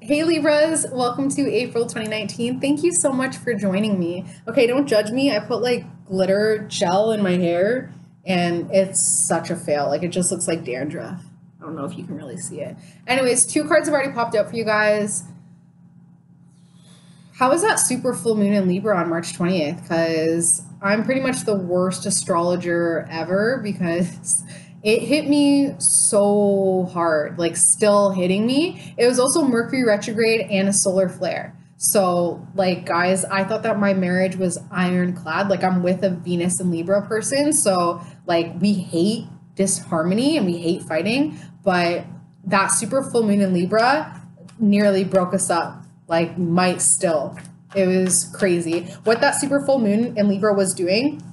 Hey Libras, welcome to April 2019. Thank you so much for joining me. Okay, don't judge me. I put like glitter gel in my hair and it's such a fail. Like it just looks like dandruff. I don't know if you can really see it. Anyways, two cards have already popped out for you guys. How is that super full moon in Libra on March 20th? Because I'm pretty much the worst astrologer ever because it hit me so hard, like still hitting me. It was also Mercury retrograde and a solar flare. So, like, guys, I thought that my marriage was ironclad. Like, I'm with a Venus and Libra person. So, like, we hate disharmony and we hate fighting. But that super full moon in Libra nearly broke us up. Like, might still. It was crazy. What that super full moon in Libra was doing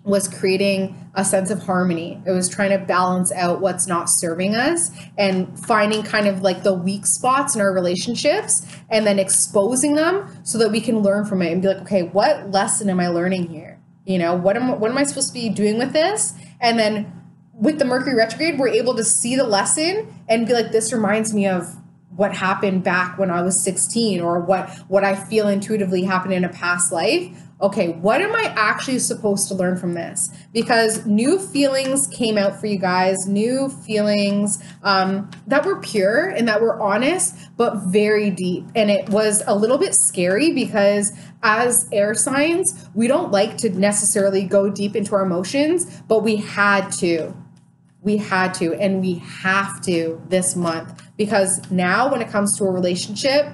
was creating a sense of harmony. It was trying to balance out what's not serving us and finding kind of like the weak spots in our relationships and then exposing them so that we can learn from it and be like, okay, what lesson am I learning here? You know, what am I supposed to be doing with this? And then with the Mercury retrograde, we're able to see the lesson and be like, this reminds me of what happened back when I was 16 or what I feel intuitively happened in a past life. Okay, what am I actually supposed to learn from this? Because new feelings came out for you guys, new feelings that were pure and that were honest, but very deep. And it was a little bit scary because as air signs, we don't like to necessarily go deep into our emotions, but we had to. We had to, and we have to this month, because now when it comes to a relationship,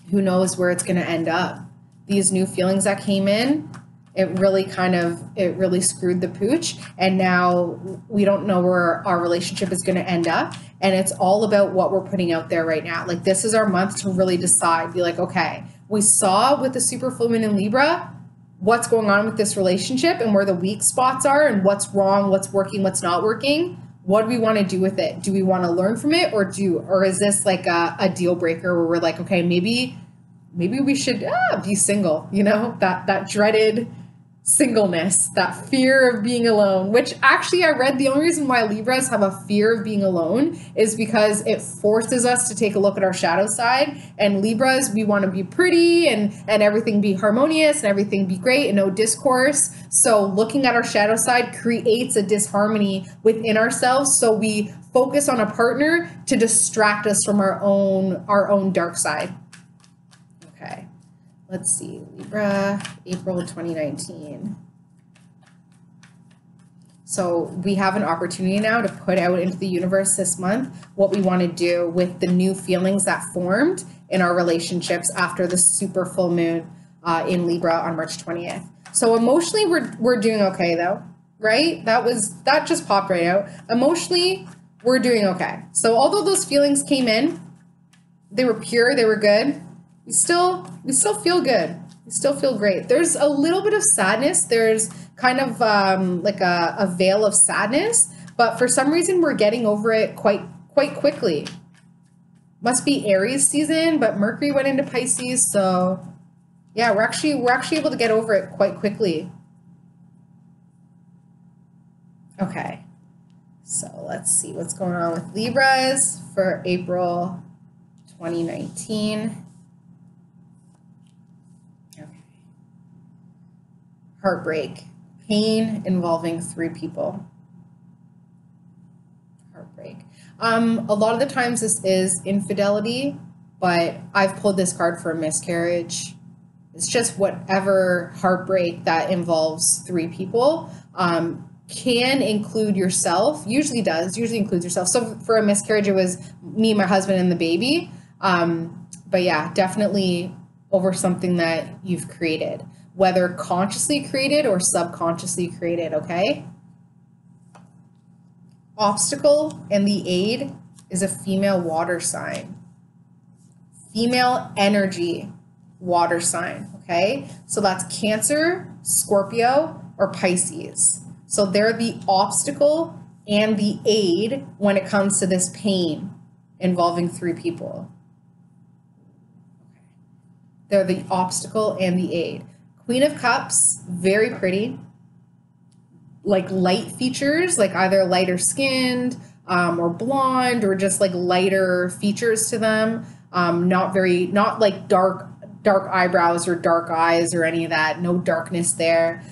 who knows where it's going to end up? These new feelings that came in, it really screwed the pooch. And now we don't know where our relationship is going to end up. And it's all about what we're putting out there right now. Like, this is our month to really decide, be like, okay, we saw with the super full moon in Libra, what's going on with this relationship and where the weak spots are and what's wrong, what's working, what's not working. What do we want to do with it? Do we want to learn from it or is this like a deal breaker where we're like, okay, maybe we should be single, you know, that dreaded singleness, that fear of being alone, which actually I read the only reason why Libras have a fear of being alone is because it forces us to take a look at our shadow side. And Libras, we want to be pretty and everything be harmonious and everything be great and no discourse. So looking at our shadow side creates a disharmony within ourselves. So we focus on a partner to distract us from our own dark side. Okay. Let's see, Libra, April 2019. So we have an opportunity now to put out into the universe this month what we want to do with the new feelings that formed in our relationships after the super full moon in Libra on March 20th. So emotionally, we're doing okay though, right? That just popped right out. Emotionally, we're doing okay. So although those feelings came in, they were pure, they were good. We still feel good. We still feel great. There's a little bit of sadness. There's kind of like a veil of sadness, but for some reason we're getting over it quite quickly. Must be Aries season, but Mercury went into Pisces, so yeah, we're actually able to get over it quite quickly. Okay, so let's see what's going on with Libras for April 2019. Heartbreak, pain involving three people. Heartbreak. A lot of the times this is infidelity, but I've pulled this card for a miscarriage. It's just whatever heartbreak that involves three people can include yourself, usually includes yourself. So for a miscarriage, it was me, my husband, and the baby. But yeah, definitely over something that you've created, whether consciously created or subconsciously created, okay? Obstacle and the aid is a female water sign. Female energy water sign, okay? So that's Cancer, Scorpio, or Pisces. So they're the obstacle and the aid when it comes to this pain involving three people. They're the obstacle and the aid. Queen of Cups, very pretty, like light features, like either lighter skinned or blonde or just like lighter features to them. not like dark eyebrows or dark eyes or any of that. No darkness there.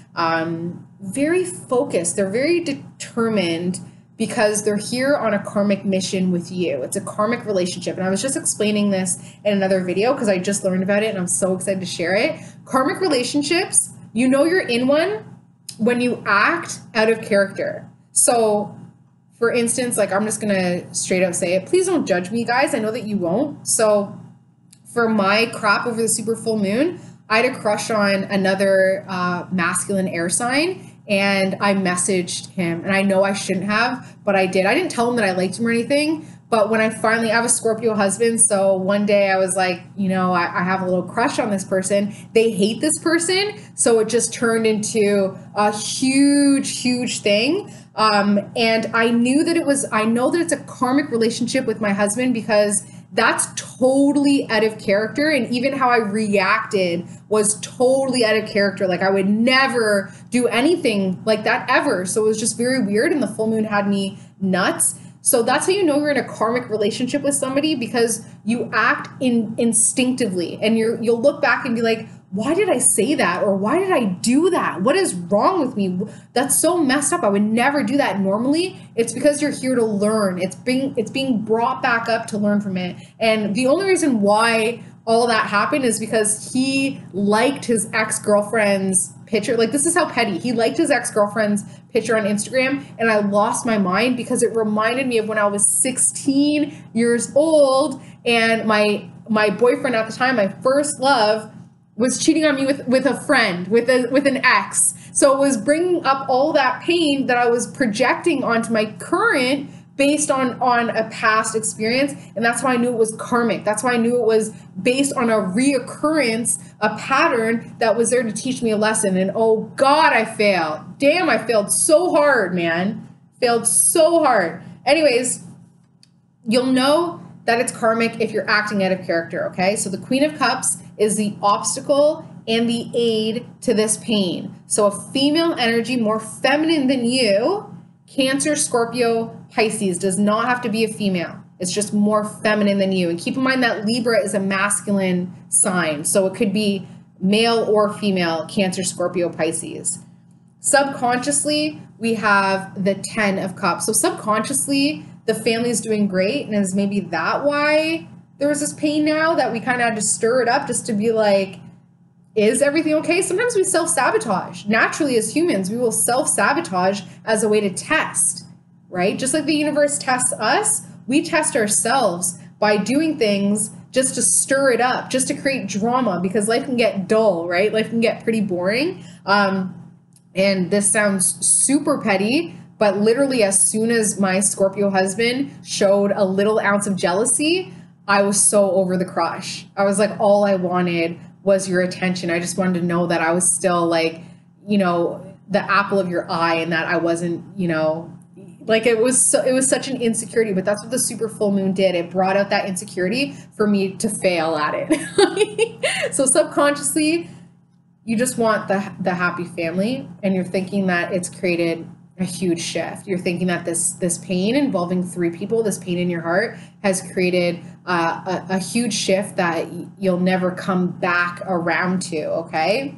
Very focused. They're very determined because they're here on a karmic mission with you. It's a karmic relationship. And I was just explaining this in another video because I just learned about it and I'm so excited to share it. Karmic relationships, you know you're in one when you act out of character. So for instance, like I'm just going to straight up say it. Please don't judge me, guys. I know that you won't. So for my crap over the super full moon, I had a crush on another masculine air sign. And I messaged him, and I know I shouldn't have, but I did. I didn't tell him that I liked him or anything. But when I have a Scorpio husband, so one day I was like, you know, I have a little crush on this person. They hate this person. So it just turned into a huge, huge thing. And I know that it's a karmic relationship with my husband because that's totally out of character. And even how I reacted was totally out of character. Like I would never do anything like that ever. So it was just very weird. And the full moon had me nuts. So that's how you know you're in a karmic relationship with somebody, because you act instinctively and you'll look back and be like, why did I say that? Or why did I do that? What is wrong with me? That's so messed up. I would never do that normally. It's because you're here to learn. It's being brought back up to learn from it. And the only reason why all that happened is because he liked his ex-girlfriend's picture. Like, this is how petty. He liked his ex-girlfriend's picture on Instagram, and I lost my mind because it reminded me of when I was 16 years old and my boyfriend at the time, my first love, was cheating on me with a friend, with an ex. So it was bringing up all that pain that I was projecting onto my current based on a past experience. And that's why I knew it was karmic. That's why I knew it was based on a reoccurrence, a pattern that was there to teach me a lesson. And oh God, I failed. Damn, I failed so hard, man. Failed so hard. Anyways, you'll know that it's karmic if you're acting out of character, okay? So the Queen of Cups is the obstacle and the aid to this pain. So a female energy more feminine than you, Cancer, Scorpio, Pisces, does not have to be a female. It's just more feminine than you. And keep in mind that Libra is a masculine sign. So it could be male or female, Cancer, Scorpio, Pisces. Subconsciously, we have the 10 of Cups. So subconsciously, the family is doing great. And is maybe that why there was this pain now, that we kind of had to stir it up just to be like, is everything okay? Sometimes we self-sabotage. Naturally, as humans, we will self-sabotage as a way to test, right? Just like the universe tests us, we test ourselves by doing things just to stir it up, just to create drama, because life can get dull, right? Life can get pretty boring. And this sounds super petty, but literally as soon as my Scorpio husband showed a little ounce of jealousy, I was so over the crush. I was like, all I wanted was your attention. I just wanted to know that I was still like, you know, the apple of your eye, and that I wasn't, you know, like it was such an insecurity, but that's what the super full moon did. It brought out that insecurity for me to fail at it. So subconsciously, you just want the happy family, and you're thinking that it's created a huge shift. You're thinking that this pain involving 3 people, this pain in your heart, has created a huge shift that you'll never come back around to, okay?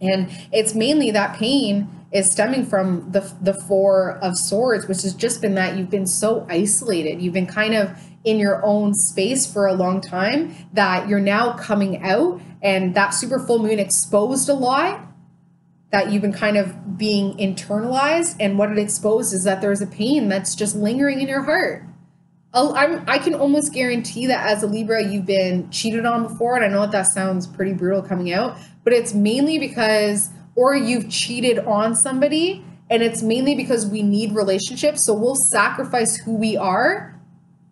And it's mainly that pain is stemming from the 4 of Swords, which has just been that you've been so isolated. You've been kind of in your own space for a long time, that you're now coming out, and that super full moon exposed a lot that you've been kind of being internalized. And what it exposed is that there's a pain that's just lingering in your heart. I can almost guarantee that as a Libra, you've been cheated on before. And I know that sounds pretty brutal coming out, but it's mainly because, or you've cheated on somebody, and it's mainly because we need relationships. So we'll sacrifice who we are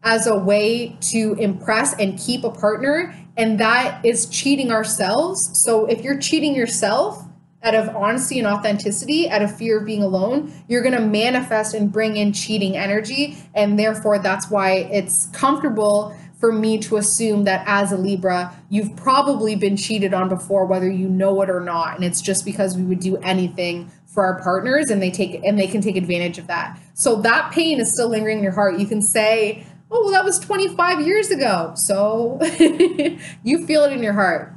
as a way to impress and keep a partner. And that is cheating ourselves. So if you're cheating yourself out of honesty and authenticity, out of fear of being alone, you're going to manifest and bring in cheating energy. And therefore, that's why it's comfortable for me to assume that as a Libra, you've probably been cheated on before, whether you know it or not. And it's just because we would do anything for our partners, and they can take advantage of that. So that pain is still lingering in your heart. You can say, Oh, well, that was 25 years ago. So you feel it in your heart.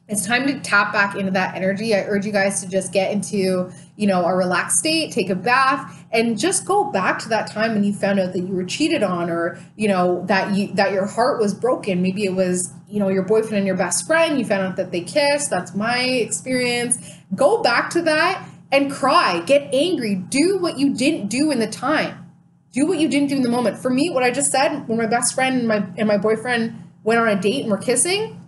It's time to tap back into that energy. I urge you guys to just get into, a relaxed state, take a bath, and just go back to that time when you found out that you were cheated on, or, that your heart was broken. Maybe it was, your boyfriend and your best friend, you found out that they kissed. That's my experience. Go back to that and cry, get angry, do what you didn't do in the time. Do what you didn't do in the moment. For me, what I just said, when my best friend and my boyfriend went on a date and were kissing,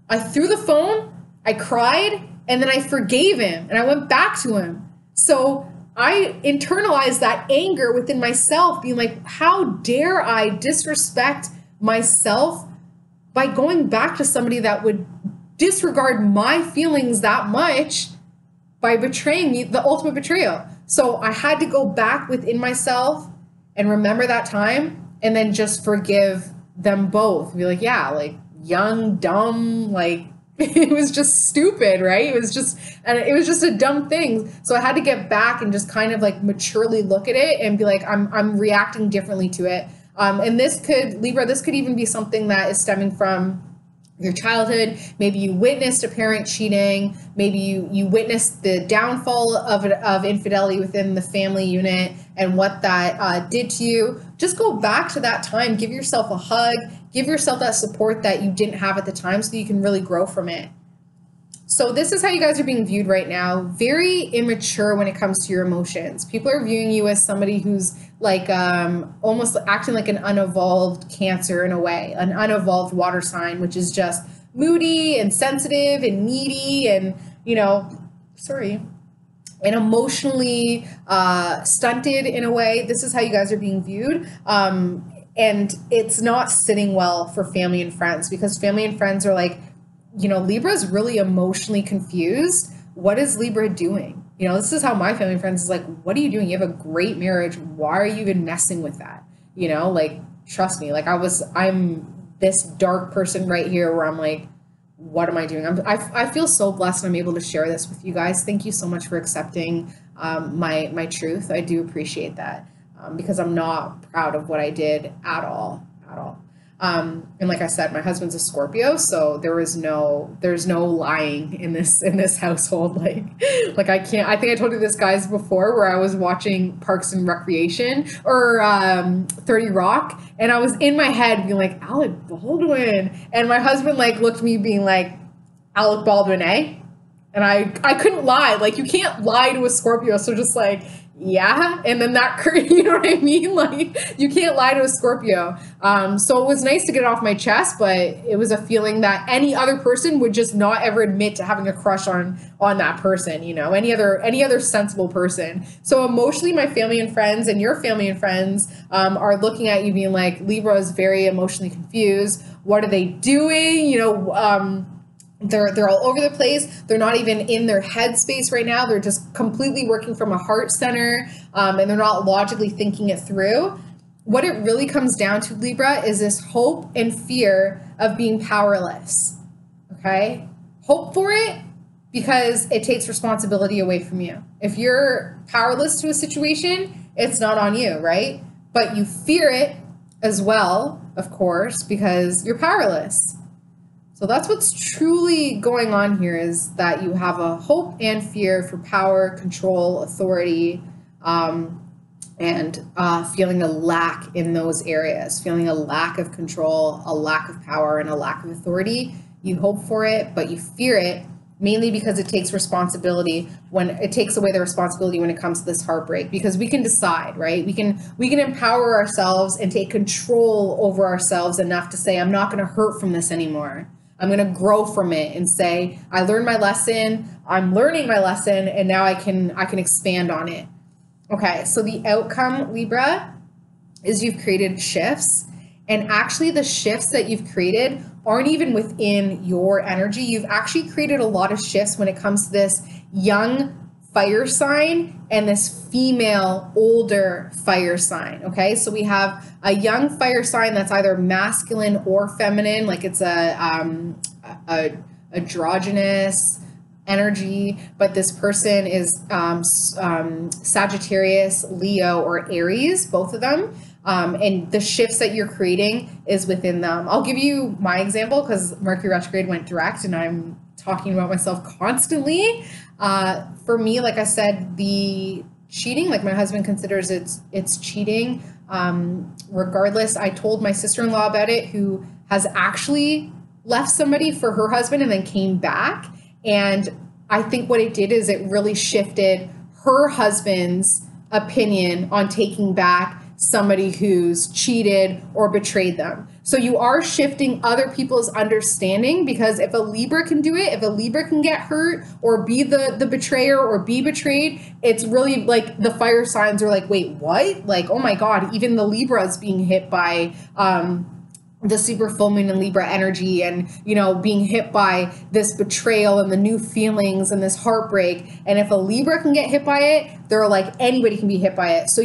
I threw the phone, I cried, and then I forgave him and I went back to him. So I internalized that anger within myself, being like, how dare I disrespect myself by going back to somebody that would disregard my feelings that much by betraying me, the ultimate betrayal. So I had to go back within myself and remember that time and then just forgive them both. Be like, yeah, like young, dumb, like it was just stupid, right? It was just a dumb thing. So I had to get back and just kind of like maturely look at it and be like, I'm reacting differently to it. And Libra, this could even be something that is stemming from your childhood. Maybe you witnessed a parent cheating. Maybe you witnessed the downfall of infidelity within the family unit and what that did to you. Just go back to that time. Give yourself a hug. Give yourself that support that you didn't have at the time so you can really grow from it. So this is how you guys are being viewed right now. Very immature when it comes to your emotions. People are viewing you as somebody who's like almost acting like an unevolved Cancer in a way, an unevolved water sign, which is just moody and sensitive and needy and, and emotionally stunted in a way. This is how you guys are being viewed. And it's not sitting well for family and friends, because family and friends are like, Libra is really emotionally confused. What is Libra doing? This is how my family and friends is like, what are you doing? You have a great marriage. Why are you even messing with that? Like, trust me, like I'm this dark person right here where I'm like, what am I doing? I feel so blessed I'm able to share this with you guys. Thank you so much for accepting my truth. I do appreciate that because I'm not proud of what I did at all. And like I said, my husband's a Scorpio, so there's no lying in this household. Like I think I told you this, guys, before, where I was watching Parks and Recreation or 30 Rock, and I was in my head being like, Alec Baldwin, and my husband like looked at me being like, Alec Baldwin, eh? And I couldn't lie. Like, you can't lie to a Scorpio, so just like, yeah, and then that, you know what I mean? Like, you can't lie to a Scorpio. So it was nice to get it off my chest, but it was a feeling that any other person would just not ever admit to having a crush on that person, any other sensible person. So emotionally, my family and friends and your family and friends are looking at you being like, Libra is very emotionally confused. What are they doing? They're all over the place. They're not even in their headspace right now. They're just completely working from a heart center, and they're not logically thinking it through. What it really comes down to, Libra, is this hope and fear of being powerless. Okay? Hope for it because it takes responsibility away from you. If you're powerless to a situation, it's not on you, right? But you fear it as well, of course, because you're powerless. So that's what's truly going on here, is that you have a hope and fear for power, control, authority, and feeling a lack in those areas, feeling a lack of control, a lack of power, and a lack of authority. You hope for it, but you fear it, mainly because it takes responsibility when it takes away the responsibility when it comes to this heartbreak, because we can decide, right? We can empower ourselves and take control over ourselves enough to say, I'm not going to hurt from this anymore. I'm going to grow from it and say, I learned my lesson, I'm learning my lesson, and now I can expand on it. Okay, so the outcome, Libra, is you've created shifts, and actually the shifts that you've created aren't even within your energy. You've actually created a lot of shifts when it comes to this young fire sign and this female older fire sign. Okay, so we have a young fire sign that's either masculine or feminine, like it's a androgynous energy, but this person is Sagittarius, Leo, or Aries, both of them. and the shifts that you're creating is within them. I'll give you my example because Mercury retrograde went direct and I'm talking about myself constantly. For me, like I said, the cheating, like my husband considers it's cheating. Regardless, I told my sister-in-law about it, who has actually left somebody for her husband and then came back. And I think what it did is it really shifted her husband's opinion on taking back somebody who's cheated or betrayed them. So you are shifting other people's understanding, because if a Libra can do it, if a Libra can get hurt or be the betrayer or be betrayed, it's really like the fire signs are like, wait, what? Like, oh my God, even the Libra is being hit by the super full moon in Libra energy, and, you know, being hit by this betrayal and the new feelings and this heartbreak. And if a Libra can get hit by it, they're like, anybody can be hit by it. So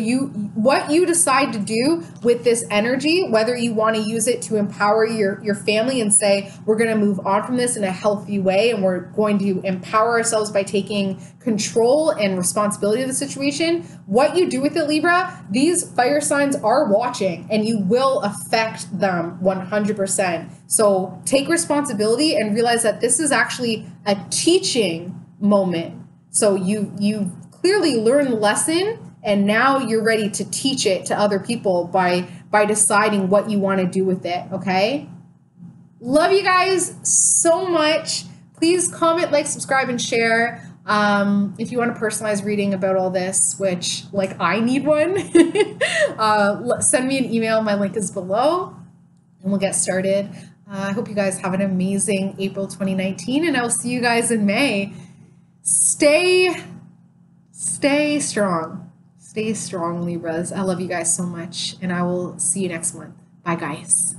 what you decide to do with this energy, whether you want to use it to empower your family and say, we're going to move on from this in a healthy way, and we're going to empower ourselves by taking control and responsibility of the situation. What you do with it, Libra, these fire signs are watching, and you will affect them 100%. So take responsibility and realize that this is actually a teaching moment. So you clearly learned the lesson, and now you're ready to teach it to other people by deciding what you want to do with it. Okay. Love you guys so much. Please comment, like, subscribe, and share. If you want a personalized reading about all this, which, like, I need one, send me an email. My link is below, and we'll get started. I hope you guys have an amazing April 2019, and I'll see you guys in May. Stay strong. Stay strong, Libras. I love you guys so much, and I will see you next month. Bye, guys.